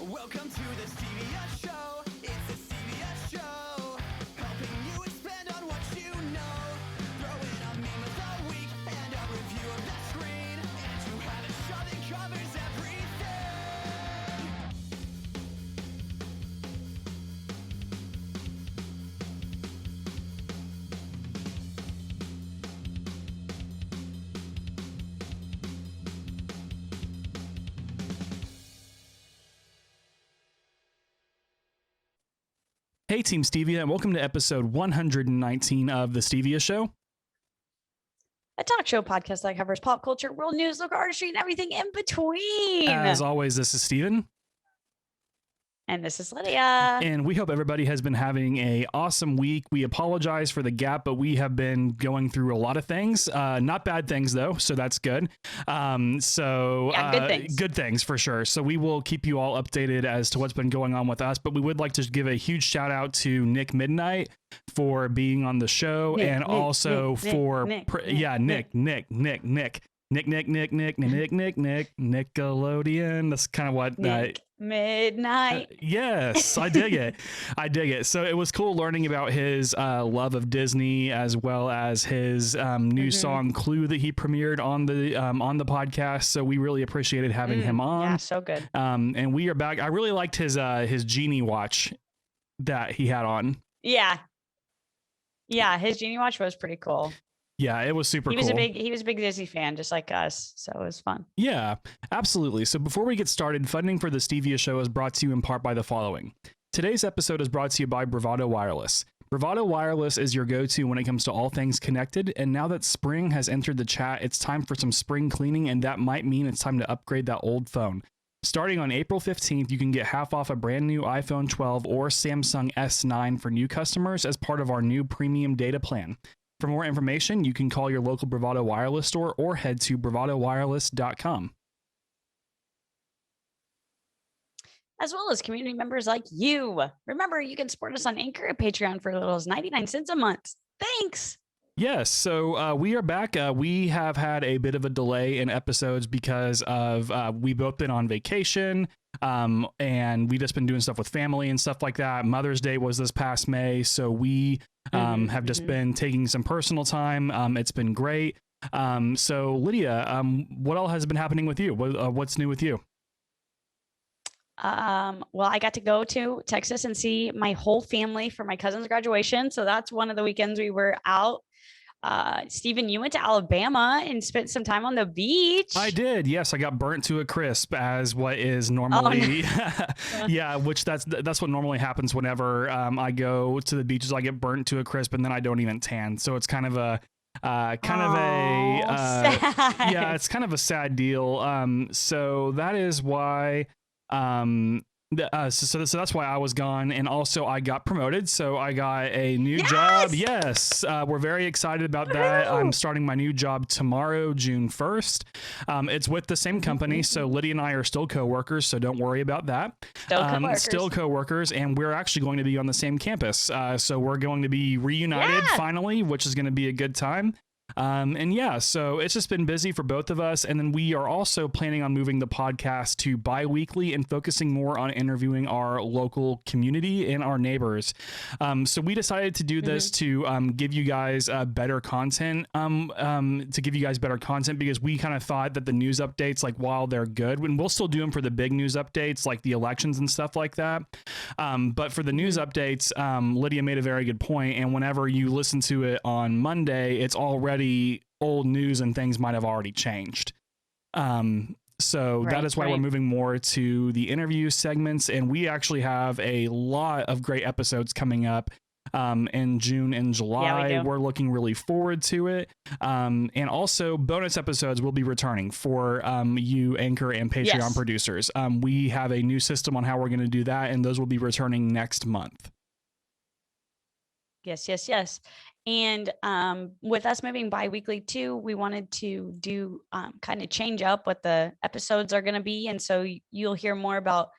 Welcome to the Stevia Show. It's the Stevia Show. Helping you expand on what you know. Throw in a meme of the week and a review of the screen. And to have a show that covers everything. Hey, Team Stevia, and welcome to episode 119 of The Stevia Show. A talk show podcast that covers pop culture, world news, local artistry, and everything in between. As always, this is Steven. And this is Lydia. And we hope everybody has been having an awesome week. We apologize for the gap, but we have been going through a lot of things. Not bad things, though, so that's good. Good things. Good things, for sure. So we will keep you all updated as to what's been going on with us. But we would like to give a huge shout out to Nick Midnight for being on the show. Nickelodeon. That's kind of what Midnight. Yes, I dig it. I dig it. So it was cool learning about his love of Disney, as well as his new song Clue that he premiered on the podcast. So we really appreciated having him on. Yeah, so good. And we are back. I really liked his Genie watch that he had on. Yeah, his Genie watch was pretty cool. Yeah, it was super cool. He was a big Disney fan, just like us. So it was fun. Yeah, absolutely. So before we get started, funding for the Stevia Show is brought to you in part by the following. Today's episode is brought to you by Bravado Wireless. Bravado Wireless is your go-to when it comes to all things connected. And now that spring has entered the chat, it's time for some spring cleaning, and that might mean it's time to upgrade that old phone. Starting on April 15th, you can get half off a brand new iPhone 12 or Samsung S9 for new customers as part of our new premium data plan. For more information, you can call your local Bravado Wireless store or head to bravadowireless.com. As well as community members like you. Remember, you can support us on Anchor and Patreon for as little as 99 cents a month. Thanks. Yes, so we are back. We have had a bit of a delay in episodes because of we both been on vacation, and we just been doing stuff with family and stuff like that. Mother's Day was this past May, so we have just been taking some personal time. It's been great. So Lydia, what all has been happening with you? What's new with you? Well, I got to go to Texas and see my whole family for my cousin's graduation. So that's one of the weekends we were out. Steven, you went to Alabama and spent some time on the beach. I did. Yes, I got burnt to a crisp, as what is normally, yeah, which that's what normally happens whenever I go to the beaches. I get burnt to a crisp and then I don't even tan. So it's kind of a yeah, it's kind of a sad deal. So that is why so that's why I was gone, and also I got promoted, so I got a new job. Yes, we're very excited about that. I'm starting my new job tomorrow, June 1st. It's with the same company, so Lydia and I are still co-workers, so don't worry about that. Still co-workers, and we're actually going to be on the same campus, so we're going to be reunited finally, which is going to be a good time. And yeah, so it's just been busy for both of us. And then we are also planning on moving the podcast to bi-weekly and focusing more on interviewing our local community and our neighbors. So we decided to do this to give you guys better content, because we kind of thought that the news updates, like while they're good, and we'll still do them for the big news updates, like the elections and stuff like that. But for the news updates, Lydia made a very good point. And whenever you listen to it on Monday, it's already old news and things might have already changed. So that is why we're moving more to the interview segments, and we actually have a lot of great episodes coming up in June and July. Yeah, we're looking really forward to it. And also bonus episodes will be returning for you Anchor and Patreon producers. We have a new system on how we're going to do that, and those will be returning next month. Yes. And with us moving bi-weekly too, we wanted to do kind of change up what the episodes are going to be. And so you'll hear more about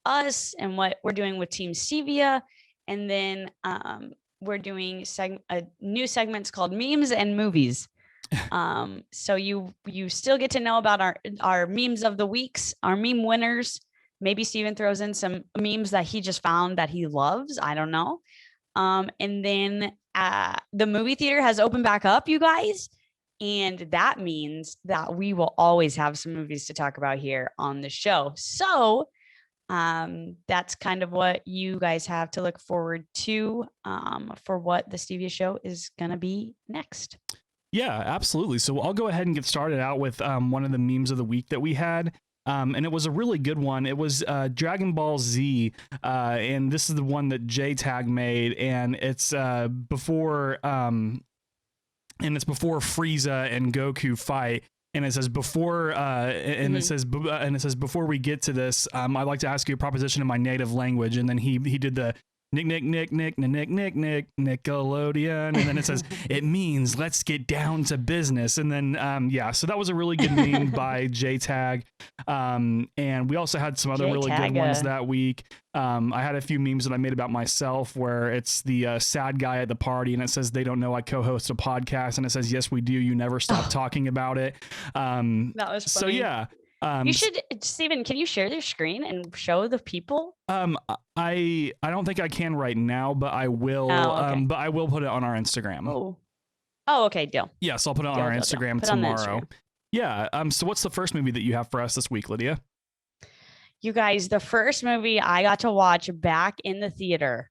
us and what we're doing with Team Stevia. And then we're doing new segments called Memes and Movies. So you still get to know about our memes of the weeks, our meme winners, Maybe Steven throws in some memes that he just found that he loves. I don't know. And then the movie theater has opened back up, you guys. And that means that we will always have some movies to talk about here on the show. So that's kind of what you guys have to look forward to for what the Stevia show is going to be next. Yeah, absolutely. So I'll go ahead and get started out with one of the memes of the week that we had. And it was a really good one. It was Dragon Ball Z, and this is the one that J-Tag made, and it's before Frieza and Goku fight. And it says before, it says before we get to this, I'd like to ask you a proposition in my native language. And then he did the Nickelodeon, and then it says it means let's get down to business. And then so that was a really good meme by J-Tag. And we also had some other really good ones that week. I had a few memes that I made about myself where it's the sad guy at the party, and it says they don't know I co-host a podcast, and it says yes we do, you never stop talking about it. That was funny. So yeah. You should, Steven, can you share your screen and show the people? I don't think I can right now, but I will. Okay. But I will put it on our Instagram. Oh, okay, deal. Yes, I'll put it on our Instagram tomorrow. Yeah. So what's the first movie that you have for us this week, Lydia? You guys, the first movie I got to watch back in the theater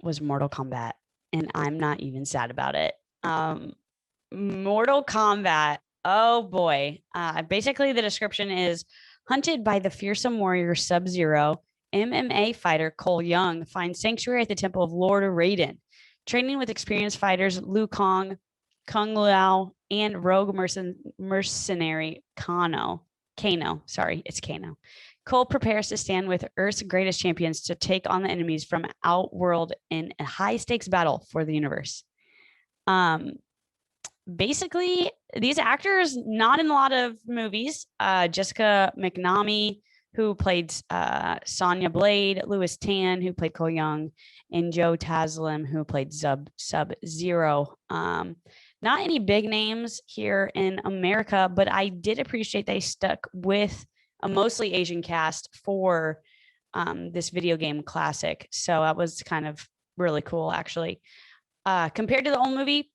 was Mortal Kombat, and I'm not even sad about it. Mortal Kombat. Oh boy. Basically the description is hunted by the fearsome warrior Sub-Zero, MMA fighter Cole Young finds sanctuary at the temple of Lord Raiden. Training with experienced fighters Liu Kang, Kung Lao, and rogue mercenary Kano. Sorry, it's Kano. Cole prepares to stand with Earth's greatest champions to take on the enemies from Outworld in a high-stakes battle for the universe. Basically, these actors not in a lot of movies. Jessica McNamee, who played Sonya Blade, Louis Tan, who played Cole Young, and Joe Taslim, who played Sub-Zero. Not any big names here in America, but I did appreciate they stuck with a mostly Asian cast for this video game classic. So that was kind of really cool, actually. Compared to the old movie,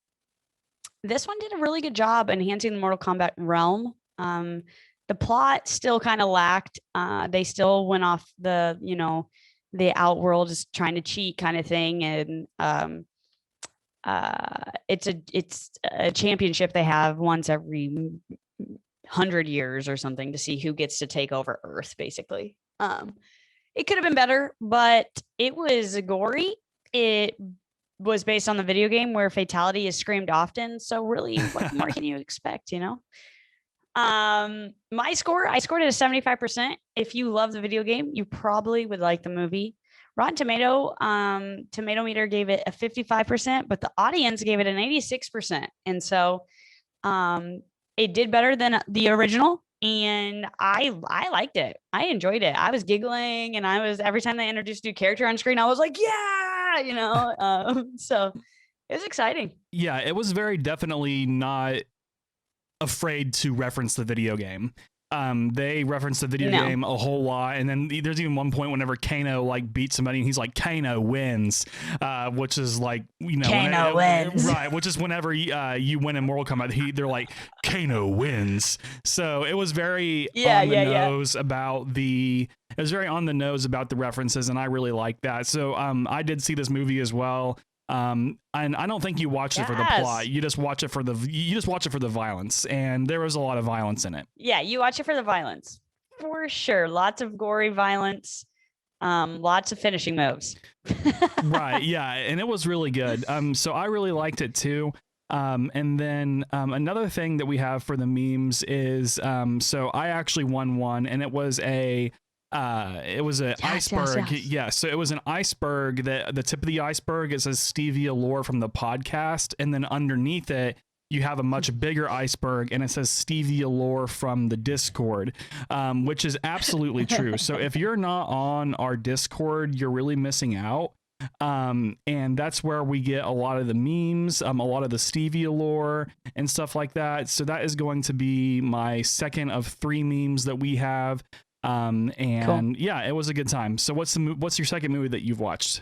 this one did a really good job enhancing the Mortal Kombat realm. The plot still kind of lacked. They still went off the Outworld is trying to cheat kind of thing. And it's a championship they have once every 100 years or something to see who gets to take over Earth, basically. It could have been better, but it was gory. It was based on the video game where fatality is screamed often. So really, what more can you expect, My score, I scored it a 75%. If you love the video game, you probably would like the movie. Rotten Tomato meter gave it a 55%, but the audience gave it an 86%. And so it did better than the original. And I liked it. I enjoyed it. I was giggling, and every time they introduced a new character on screen, I was like, yeah, so it was exciting. Yeah, it was very definitely not afraid to reference the video game. They referenced the video game a whole lot, and then there's even one point whenever Kano beats somebody, and he's like, Kano wins, which is Kano wins, right? Which is whenever you win in Mortal Kombat, they're like, Kano wins. So it was very on the nose about the. It was very on the nose about the references, and I really liked that. So I did see this movie as well. And I don't think you watched it for the plot. You just watch it for the violence, and there was a lot of violence in it. Yeah, you watch it for the violence for sure. Lots of gory violence, lots of finishing moves. Right. Yeah, and it was really good. So I really liked it too. And then another thing that we have for the memes is so I actually won one, and it was an iceberg. Yes. Yeah. So it was an iceberg that the tip of the iceberg, it says Stevia lore from the podcast. And then underneath it, you have a much bigger iceberg, and it says Stevia lore from the Discord, which is absolutely true. So if you're not on our Discord, you're really missing out. And that's where we get a lot of the memes, a lot of the Stevia lore and stuff like that. So that is going to be my second of 3 memes that we have. And yeah, it was a good time. So what's your second movie that you've watched?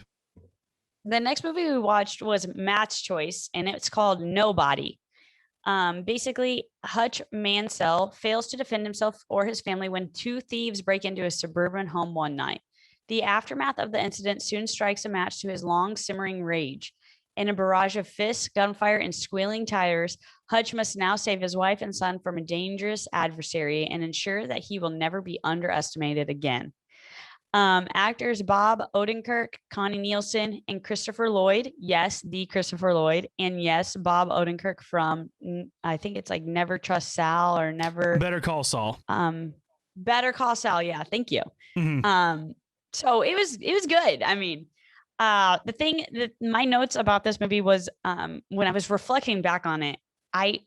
The next movie we watched was Matt's choice, and it's called Nobody. Basically, Hutch Mansell fails to defend himself or his family when two thieves break into a suburban home one night. The aftermath of the incident soon strikes a match to his long simmering rage. In a barrage of fists, gunfire, and squealing tires, Hutch must now save his wife and son from a dangerous adversary and ensure that he will never be underestimated again. Actors Bob Odenkirk, Connie Nielsen, and Christopher Lloyd. Yes, the Christopher Lloyd. And yes, Bob Odenkirk from, I think it's like Never Trust Sal or Never. Better Call Saul. Better Call Sal. Yeah, thank you. Mm-hmm. So it was good. I mean, the thing that my notes about this movie was when I was reflecting back on it,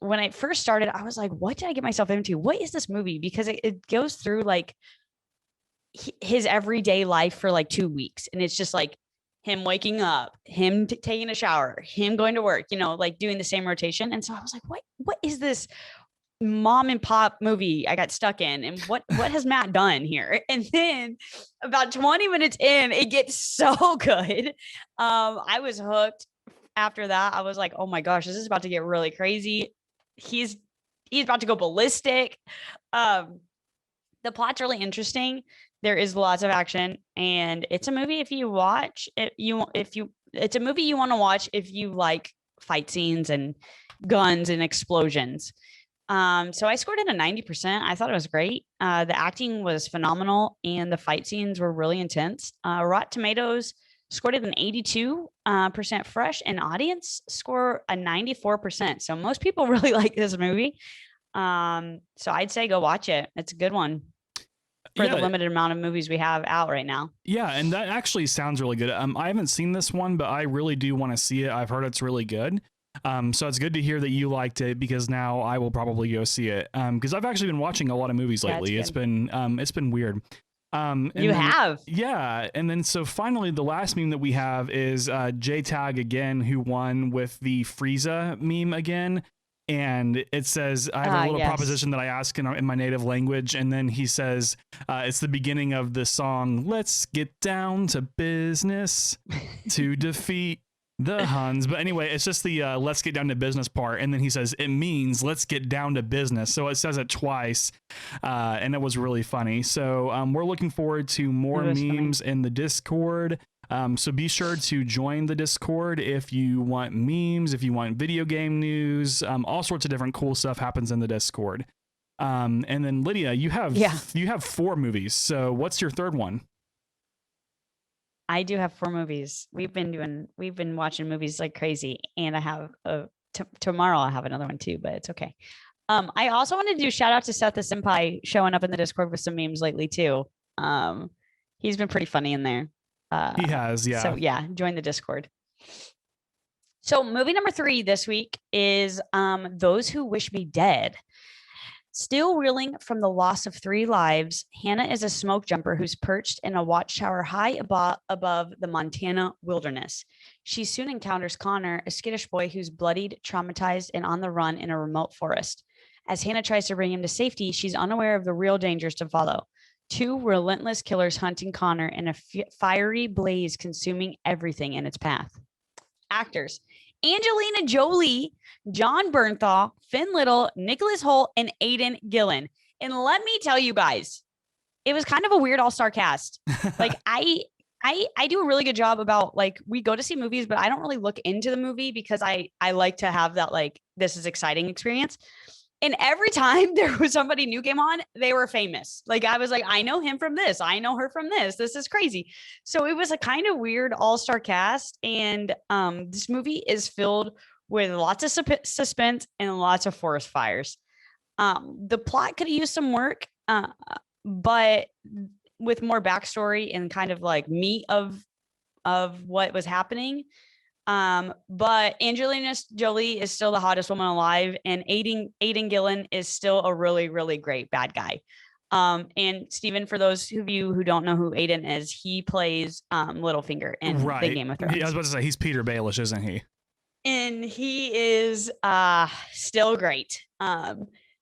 when I first started, I was like, what did I get myself into? What is this movie? Because it goes through like his everyday life for like 2 weeks. And it's just like him waking up, him taking a shower, him going to work, like doing the same rotation. And so I was like, what is this mom and pop movie I got stuck in? And what has Matt done here? And then about 20 minutes in, it gets so good. I was hooked after that. I was like, oh my gosh, this is about to get really crazy. He's about to go ballistic. The plot's really interesting. There is lots of action, and it's a movie it's a movie you want to watch if you like fight scenes and guns and explosions. So I scored it a 90%. I thought it was great. The acting was phenomenal, and the fight scenes were really intense. Rotten Tomatoes scored it an 82% fresh, and audience score a 94%. So most people really like this movie. So I'd say go watch it. It's a good one for the limited amount of movies we have out right now. Yeah, and that actually sounds really good. I haven't seen this one, but I really do want to see it. I've heard it's really good. So it's good to hear that you liked it, because now I will probably go see it. Because I've actually been watching a lot of movies lately. It's been weird. Yeah. And then so finally the last meme that we have is JTag again, who won with the Frieza meme again. And it says, I have a little proposition that I ask in my native language. And then he says, it's the beginning of the song, let's get down to business to defeat the Huns. But anyway, it's just the let's get down to business part. And then he says, it means let's get down to business. So it says it twice. And it was really funny. So we're looking forward to more memes in the Discord. So be sure to join the Discord if you want memes, if you want video game news, all sorts of different cool stuff happens in the Discord. And then Lydia, you have 4 movies. So what's your third one? I do have 4 movies. We've been watching movies like crazy, and I have tomorrow I'll have another one too, but it's okay. I also wanted to do shout out to Seth the Senpai showing up in the Discord with some memes lately too. He's been pretty funny in there. He has, yeah. So yeah, join the Discord. So movie number 3 this week is Those Who Wish Me Dead. Still reeling from the loss of 3 lives, Hannah is a smoke jumper who's perched in a watchtower high above the Montana wilderness. She soon encounters Connor, a skittish boy who's bloodied, traumatized, and on the run in a remote forest. As Hannah tries to bring him to safety, she's unaware of the real dangers to follow. 2 relentless killers hunting Connor and a fiery blaze consuming everything in its path. Actors: Angelina Jolie, John Bernthal, Finn Little, Nicholas Hoult, and Aidan Gillen. And let me tell you guys, it was kind of a weird all-star cast. Like I do a really good job about, like, we go to see movies, but I don't really look into the movie because I like to have that, like, this is exciting experience. And every time there was somebody new came on, they were famous. Like, I was like, I know him from this. I know her from this. This is crazy. So it was a kind of weird all-star cast. And this movie is filled with lots of suspense and lots of forest fires. The plot could have used some work, but with more backstory and kind of like meat of what was happening. But Angelina Jolie is still the hottest woman alive, and Aidan Gillen is still a really, really great bad guy. And Steven, for those of you who don't know who Aidan is, he plays Littlefinger in the Game of Thrones. I was about to say, he's Peter Baelish, isn't he? And he is still great.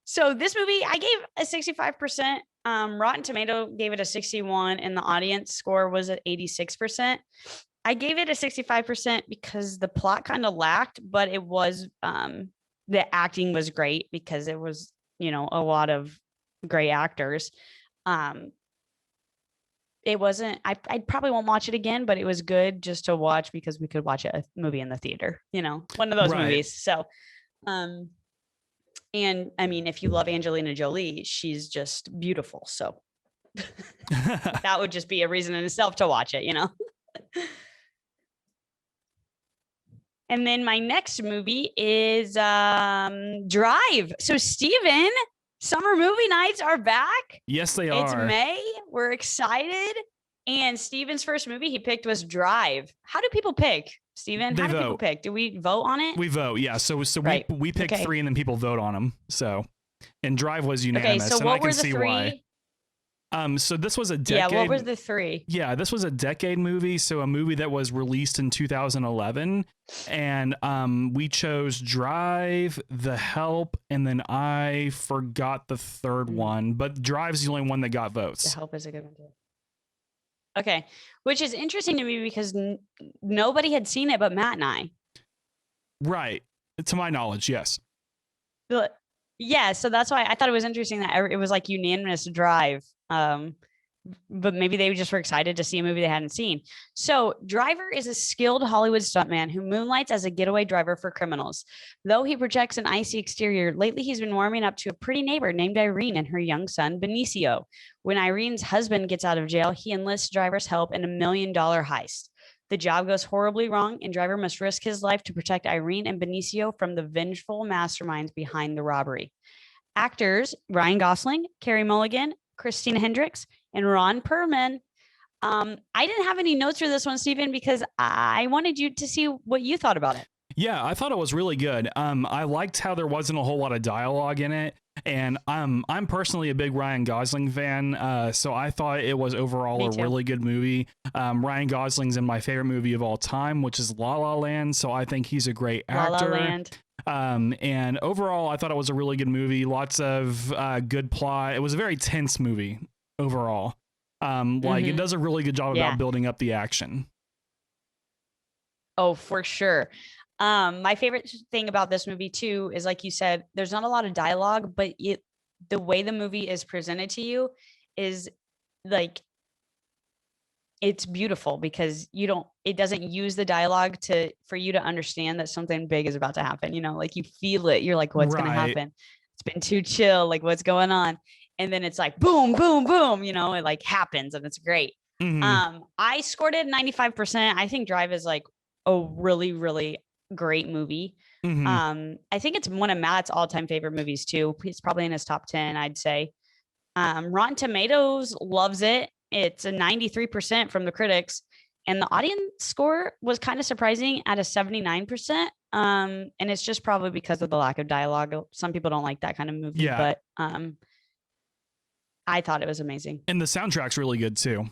So this movie, I gave a 65%. Rotten Tomato gave it a 61 and the audience score was at 86%. I gave it a 65% because the plot kind of lacked, but it was the acting was great because it was, you know, a lot of great actors. It wasn't, I probably won't watch it again, but it was good just to watch because we could watch a movie in the theater, you know, one of those Right. movies. So, and I mean, if you love Angelina Jolie, she's just beautiful. So that would just be a reason in itself to watch it, you know? And then my next movie is Drive. So Steven, summer movie nights are back. Yes, they are. It's May. We're excited. And Steven's first movie he picked was Drive. How do people pick, Steven? They How do vote. people pick? Do we vote on it? We vote, yeah. So Right. we pick Okay. 3 and then people vote on them. So, and Drive was unanimous. Okay, so and I what can were the see 3? why. So this was a decade. Yeah, what were the 3? Yeah, this was a decade movie. So a movie that was released in 2011, and we chose Drive, The Help, and then I forgot the third one. But Drive's the only one that got The votes. Help is a good one too. Okay, which is interesting to me because nobody had seen it but Matt and I. Right, to my knowledge, yes. But yeah, so that's why I thought it was interesting that it was like unanimous Drive. But maybe they just were excited to see a movie they hadn't seen. So Driver is a skilled Hollywood stuntman who moonlights as a getaway driver for criminals. Though he projects an icy exterior, lately he's been warming up to a pretty neighbor named Irene and her young son, Benicio. When Irene's husband gets out of jail, he enlists Driver's help in $1 million heist. The job goes horribly wrong, and Driver must risk his life to protect Irene and Benicio from the vengeful masterminds behind the robbery. Actors Ryan Gosling, Carey Mulligan, Christina Hendricks, and Ron Perlman. I didn't have any notes for this one, Stephen, because I wanted you to see what you thought about it. Yeah, I thought it was really good. I liked how there wasn't a whole lot of dialogue in it. And I'm personally a big Ryan Gosling fan, so I thought it was overall a really good movie. Ryan Gosling's in my favorite movie of all time, which is La La Land, so I think he's a great actor. La La Land. And overall, I thought it was a really good movie. Lots of good plot. It was a very tense movie overall. It does a really good job about building up the action. Oh, for sure. My favorite thing about this movie too is, like you said, there's not a lot of dialogue, but the way the movie is presented to you is like, it's beautiful because it doesn't use the dialogue for you to understand that something big is about to happen. You know, like you feel it. You're like, what's going to happen? It's been too chill. Like, what's going on? And then it's like, boom, boom, boom, you know, it like happens and it's great. I scored it 95%. I think Drive is like a really, really great movie. I think it's one of Matt's all-time favorite movies too. It's probably in his top 10, I'd say. Rotten Tomatoes loves it. It's a 93% from the critics, and the audience score was kind of surprising at a 79%. And it's just probably because of the lack of dialogue. Some people don't like that kind of movie, but I thought it was amazing. And the soundtrack's really good too.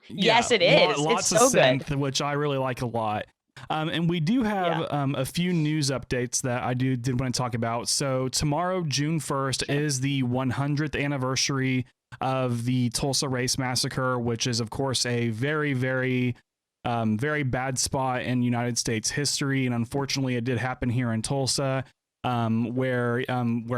Yes, it is. Lots it's of so synth, good, which I really like a lot. And we do have a few news updates that I did want to talk about. So tomorrow, June 1st, is the 100th anniversary of the Tulsa Race Massacre, which is, of course, a very, very, very bad spot in United States history. And unfortunately, it did happen here in Tulsa. Where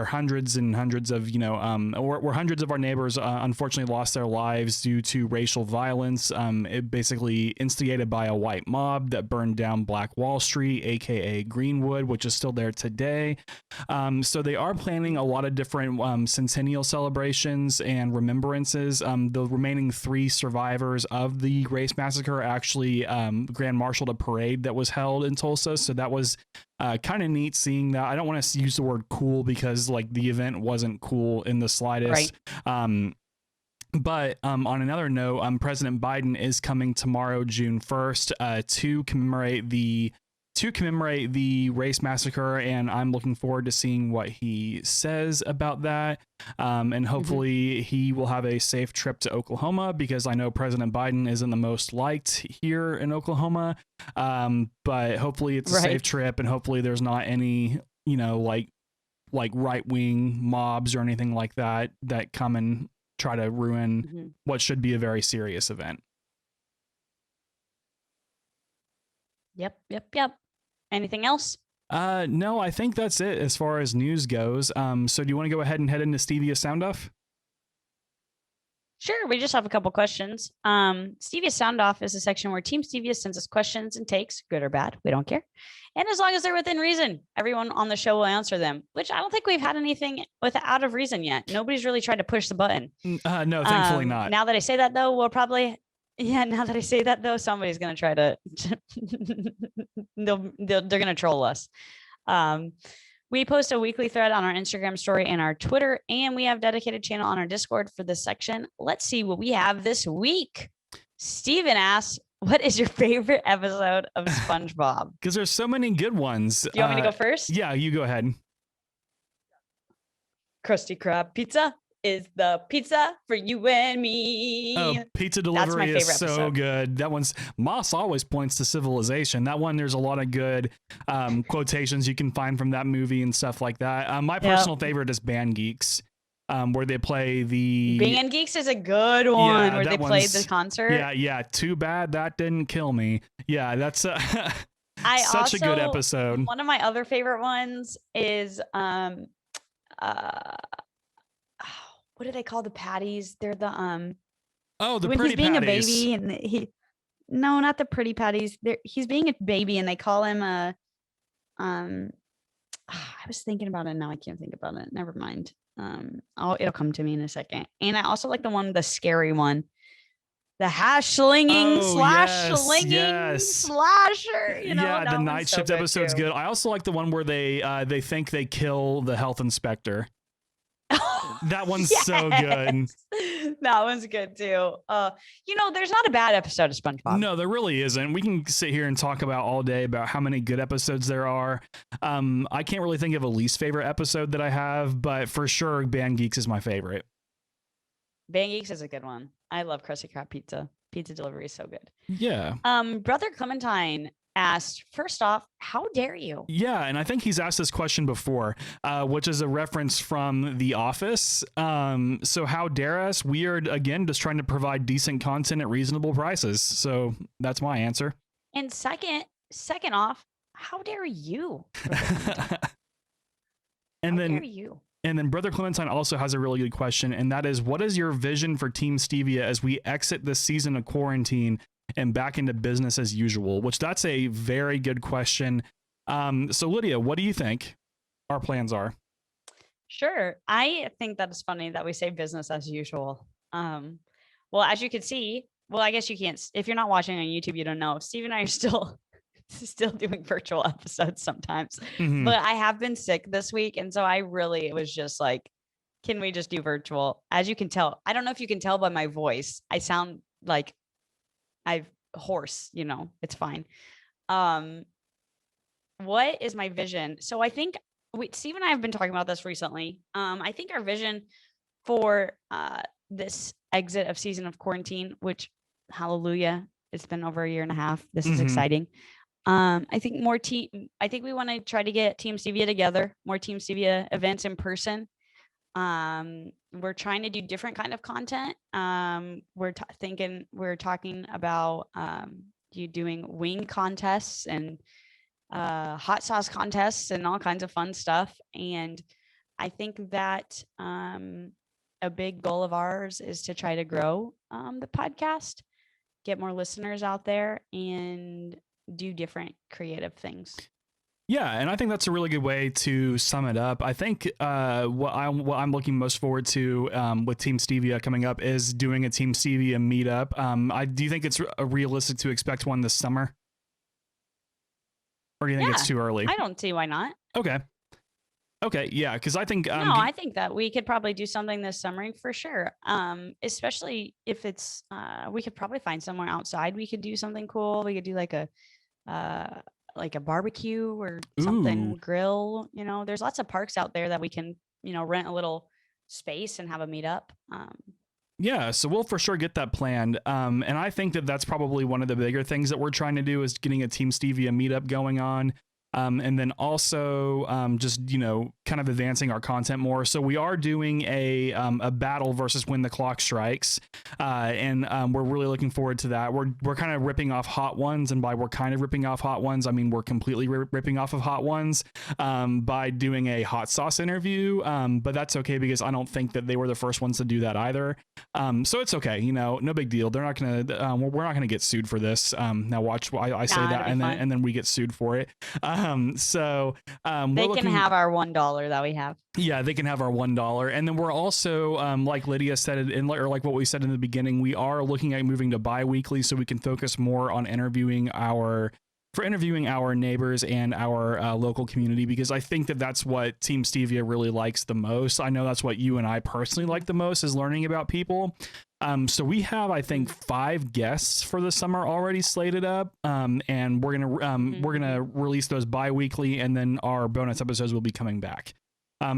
hundreds and hundreds of where hundreds of our neighbors unfortunately lost their lives due to racial violence. It basically instigated by a white mob that burned down Black Wall Street, aka Greenwood, which is still there today. So they are planning a lot of different centennial celebrations and remembrances. The remaining 3 survivors of the race massacre actually grand marshaled a parade that was held in Tulsa. So that was kind of neat seeing that. I don't want to use the word cool because like the event wasn't cool in the slightest. But on another note, President Biden is coming tomorrow, June 1st, to commemorate the race massacre, and I'm looking forward to seeing what he says about that. And hopefully he will have a safe trip to Oklahoma, because I know President Biden isn't the most liked here in Oklahoma. But hopefully it's a safe trip, and hopefully there's not any, like right-wing mobs or anything like that come and try to ruin what should be a very serious event. Yep. Anything else? No, I think that's it as far as news goes. So do you want to go ahead and head into Stevia Sound Off? Sure, we just have a couple questions. Stevia Sound Off is a section where Team Stevia sends us questions and takes, good or bad, we don't care. And as long as they're within reason, everyone on the show will answer them, which I don't think we've had anything with out of reason yet. Nobody's really tried to push the button. No, thankfully not. Now that I say that, though, somebody's going to try to, they're going to troll us. We post a weekly thread on our Instagram story and our Twitter, and we have a dedicated channel on our Discord for this section. Let's see what we have this week. Steven asks, what is your favorite episode of SpongeBob? Because there's so many good ones. Do you want me to go first? Yeah, you go ahead. Krusty Krab pizza is the pizza for you and me. Oh, pizza delivery is so episode. good. That one's Moss always points to civilization. That one, there's a lot of good quotations you can find from that movie and stuff like that. My personal favorite is Band Geeks, where they play the Band Geeks is a good one, where they played the concert. Yeah. Too bad that didn't kill me. Yeah, that's such a good episode. One of my other favorite ones is what do they call the patties? They're the the when pretty he's being patties. a baby and no, not the pretty patties. He's being a baby and they call him I was thinking about it, now I can't think about it. Never mind. It'll come to me in a second. And I also like the scary one. The hash slinging slasher. You know, the night shift episode's good. I also like the one where they think they kill the health inspector. That one's so good. That one's good too. There's not a bad episode of SpongeBob. No, there really isn't. We can sit here and talk about all day about how many good episodes there are. I can't really think of a least favorite episode that I have, but for sure, Band Geeks is my favorite. Band Geeks is a good one. I love Krusty Krab pizza. Pizza delivery is so good. Yeah. Brother Clementine asked, first off, how dare you? Yeah, and I think he's asked this question before, which is a reference from The Office. So how dare us? We are, again, just trying to provide decent content at reasonable prices. So that's my answer. And second off, how dare you? And how dare you? And then Brother Clementine also has a really good question, and that is, what is your vision for Team Stevia as we exit this season of quarantine and back into business as usual? Which that's a very good question. So Lydia, what do you think our plans are? Sure. I think that is funny that we say business as usual. Well, as you can see, I guess you can't, if you're not watching on YouTube, you don't know. Steve and I are still doing virtual episodes sometimes, but I have been sick this week. And so it was just like, can we just do virtual? As you can tell, I don't know if you can tell by my voice, I sound like I'm hoarse, it's fine. What is my vision? So I think Steve and I have been talking about this recently. I think our vision for this exit of season of quarantine, which hallelujah, it's been over a year and a half. This is exciting. I think we want to try to get Team Stevia together, more Team Stevia events in person. We're trying to do different kind of content. We're talking about you doing wing contests and hot sauce contests and all kinds of fun stuff. And I think that a big goal of ours is to try to grow the podcast, get more listeners out there, and do different creative things. Yeah, and I think that's a really good way to sum it up. I think what I'm looking most forward to with Team Stevia coming up is doing a Team Stevia meetup. Do you think it's realistic to expect one this summer? Or do you think it's too early? I don't see why not. Okay, yeah, because I think... no, I think that we could probably do something this summer for sure. Especially if it's... we could probably find somewhere outside we could do something cool. We could do like a barbecue or something, grill. There's lots of parks out there that we can, rent a little space and have a meetup. Yeah, so we'll for sure get that planned. And I think that that's probably one of the bigger things that we're trying to do is getting a Team Stevia meetup going on. And then also just, kind of advancing our content more. So we are doing a battle versus When the Clock Strikes. And we're really looking forward to that. We're kind of ripping off Hot Ones. And by we're kind of ripping off Hot Ones, I mean, we're completely ripping off of Hot Ones by doing a hot sauce interview. But that's okay because I don't think that they were the first ones to do that either. So it's okay. No big deal. They're not going to, we're not going to get sued for this. Now watch, I say that and then we get sued for it. They can have our $1 that we have. Yeah, they can have our $1. And then we're also, like Lydia said, or like what we said in the beginning, we are looking at moving to bi-weekly so we can focus more on interviewing our neighbors and our local community, because I think that that's what Team Stevia really likes the most. I know that's what you and I personally like the most, is learning about people. So we have, I think, 5 guests for the summer already slated up, and we're gonna release those bi-weekly, and then our bonus episodes will be coming back.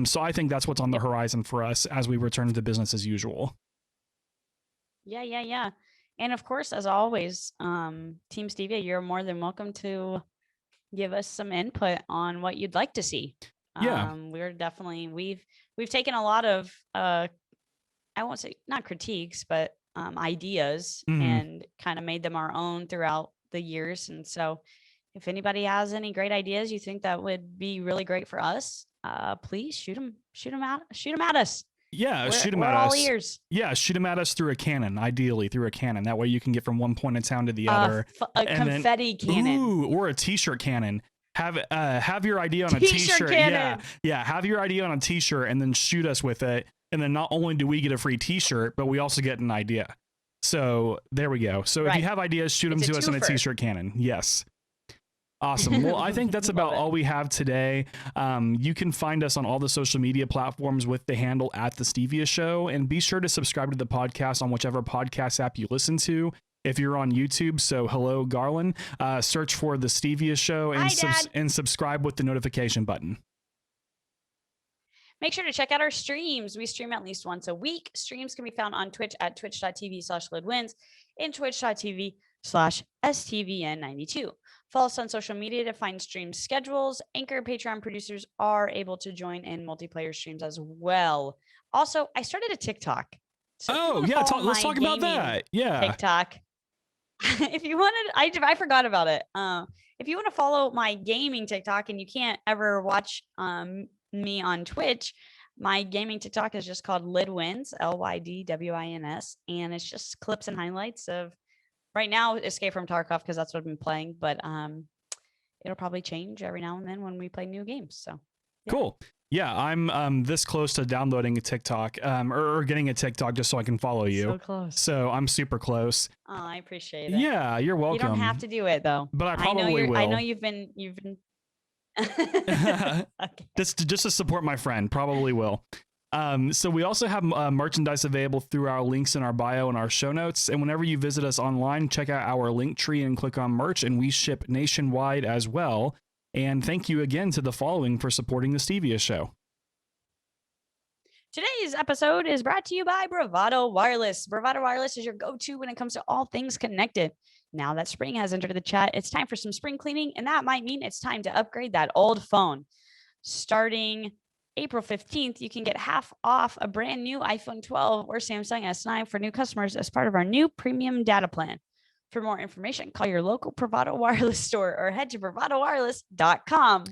So I think that's what's on the horizon for us as we return to business as usual. Yeah. And of course, as always, Team Stevia, you're more than welcome to give us some input on what you'd like to see. Yeah. We're definitely, we've taken a lot of, I won't say not critiques, but ideas and kind of made them our own throughout the years. And so if anybody has any great ideas you think that would be really great for us, please shoot them at us. Yeah, shoot them we're at all us. ears. Yeah, shoot them at us through a cannon, ideally through a cannon. That way you can get from one point of town to the other. A confetti cannon. Ooh, or a t-shirt cannon. Have your idea on a t-shirt. Cannon. Yeah. Have your idea on a t-shirt and then shoot us with it. And then not only do we get a free t-shirt, but we also get an idea. So there we go. So if you have ideas, shoot them to us on a t-shirt cannon. Yes. Awesome. Well, I think that's about all we have today. You can find us on all the social media platforms with the handle @TheStevia_Show, and be sure to subscribe to the podcast on whichever podcast app you listen to. If you're on YouTube, so hello, Garland, search for The Stevia Show and subscribe with the notification button. Make sure to check out our streams. We stream at least once a week. Streams can be found on Twitch at twitch.tv/LidWins and twitch.tv/STVN92. Follow us on social media to find stream schedules. Anchor and Patreon producers are able to join in multiplayer streams as well. Also, I started a TikTok. So let's talk about that. Yeah. TikTok. If you wanted, I forgot about it. If you want to follow my gaming TikTok and you can't ever watch me on Twitch, my gaming TikTok is just called LidWins, LYDWINS, and it's just clips and highlights of right now Escape from Tarkov, because that's what I've been playing, but it'll probably change every now and then when we play new games. So cool. Yeah, I'm this close to downloading a TikTok or getting a TikTok just so I can follow you. So close. So I'm super close. Oh, I appreciate it. Yeah, you're welcome. You don't have to do it though. But I probably will. I know you've been okay. just to support my friend, probably will. So we also have merchandise available through our links in our bio and our show notes. And whenever you visit us online, check out our link tree and click on merch, and we ship nationwide as well. And thank you again to the following for supporting the Stevia Show. Today's episode is brought to you by Bravado Wireless. Bravado Wireless is your go-to when it comes to all things connected. Now that spring has entered the chat, it's time for some spring cleaning, and that might mean it's time to upgrade that old phone. Starting April 15th, you can get half off a brand new iPhone 12 or Samsung S9 for new customers as part of our new premium data plan. For more information, call your local Bravado Wireless store or head to bravadowireless.com.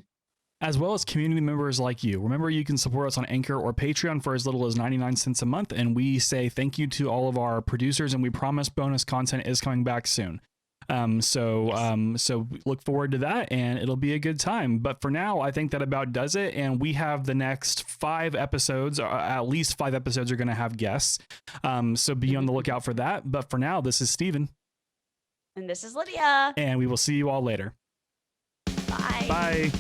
As well as community members like you. Remember, you can support us on Anchor or Patreon for as little as 99 cents a month, and we say thank you to all of our producers, and we promise bonus content is coming back soon. So look forward to that, and it'll be a good time. But for now, I think that about does it. And we have the next 5 episodes, at least 5 episodes are going to have guests. So be on the lookout for that. But for now, this is Steven. And this is Lydia. And we will see you all later. Bye. Bye.